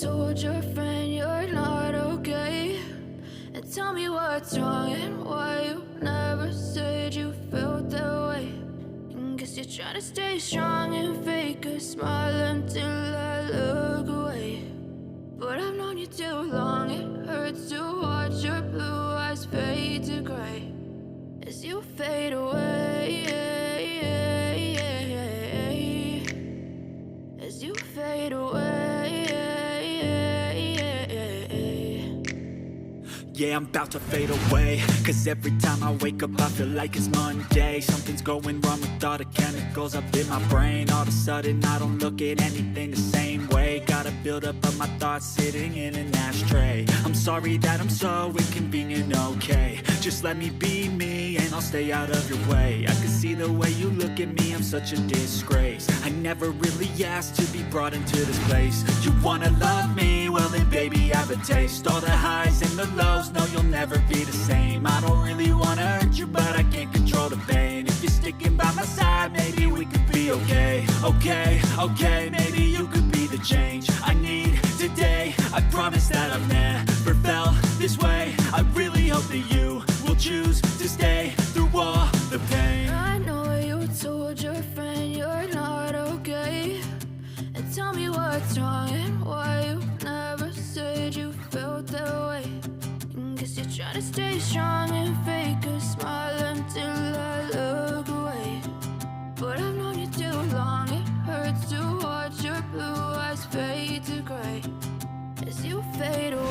told your friend you're not okay? And tell me what's wrong and why you never said you felt that way. And guess you're trying to stay strong and fake a smile until I look away. But I've known you too long, it hurts to watch your blue eyes fade to gray as you fade away, as you fade away. Yeah, I'm about to fade away, cause every time I wake up I feel like it's Monday. Something's going wrong with all the chemicals up in my brain. All of a sudden I don't look at anything the same way. Got a buildup of my thoughts sitting in an ashtray. I'm sorry that I'm so inconvenient, okay? Just let me be me and I'll stay out of your way. I can see the way you look at me, I'm such a disgrace. I never really asked to be brought into this place. You wanna love me? Well then baby I have a taste. All the highs and the lows, no you'll never be the same. I don't really wanna hurt you but I can't control the pain. If you're sticking by my side maybe we could be okay. Okay, maybe you could be the change I need today. I promise that I've never felt this way. I really hope that you will choose to stay through all the pain. I know you told your friend you're not okay. And tell me what's wrong and why you never said you felt that way. And guess you're trying to stay strong and fake a smile until I look away. But I've known you too long, it hurts to watch your blue eyes fade to gray as you fade away,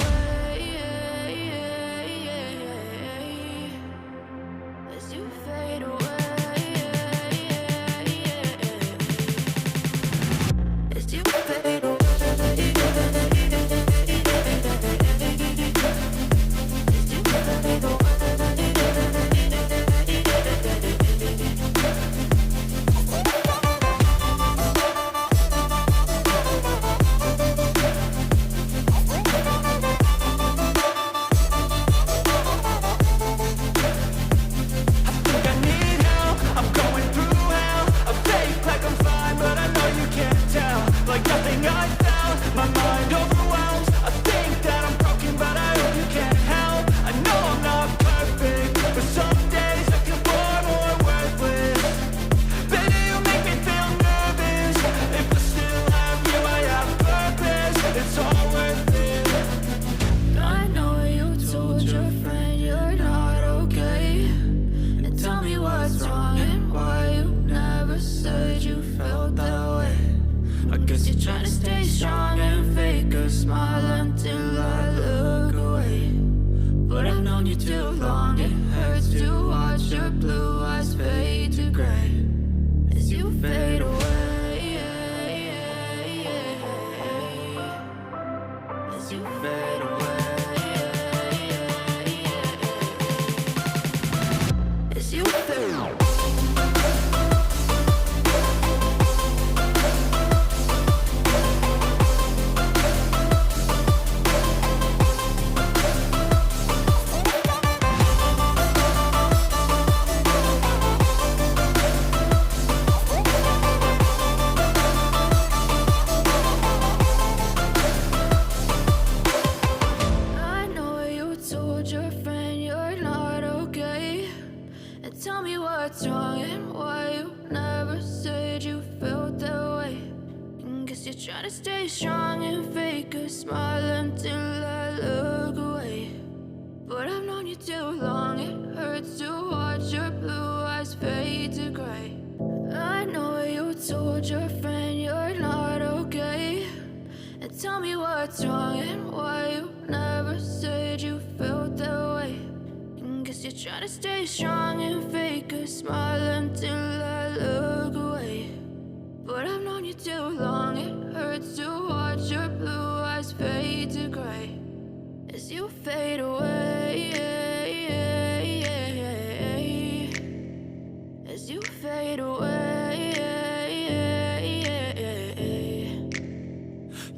as you fade away, as you fade away.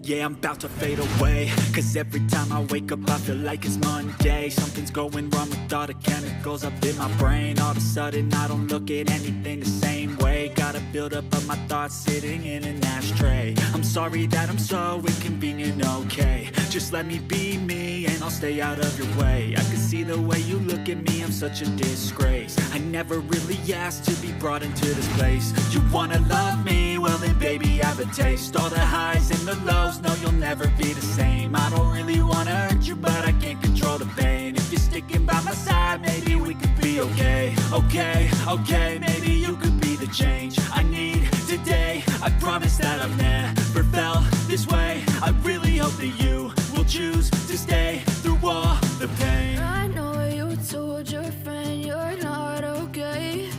Yeah, I'm about to fade away, cause every time I wake up I feel like it's Monday. Something's going wrong with all the chemicals up in my brain. All of a sudden I don't look at anything the same way. Gotta build up of my thoughts sitting in an ashtray. I'm sorry that I'm so inconvenient, okay. Just let me be me and I'll stay out of your way. I can see the way you look at me, I'm such a disgrace. I never really asked to be brought into this place. You wanna love me? Well then baby, have a taste. All the highs and the lows, no, you'll never be the same. I don't really wanna hurt you, but I can't control the pain. If you're sticking by my side, maybe we could be okay. Okay, maybe you could be the change I need today. I promise that I've never felt this way. I really hope that you will choose to stay through all the pain. I know you told your friend you're not okay,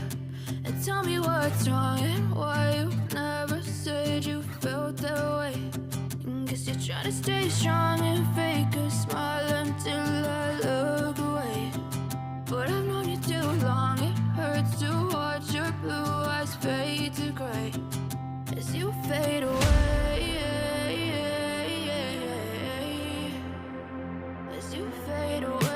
and tell me what's wrong and why you never said you felt that way. Guess you're trying to stay strong and fake a smile until I look away. But I've known you too long, it hurts to watch your blue eyes fade to gray as you fade away, as you fade away.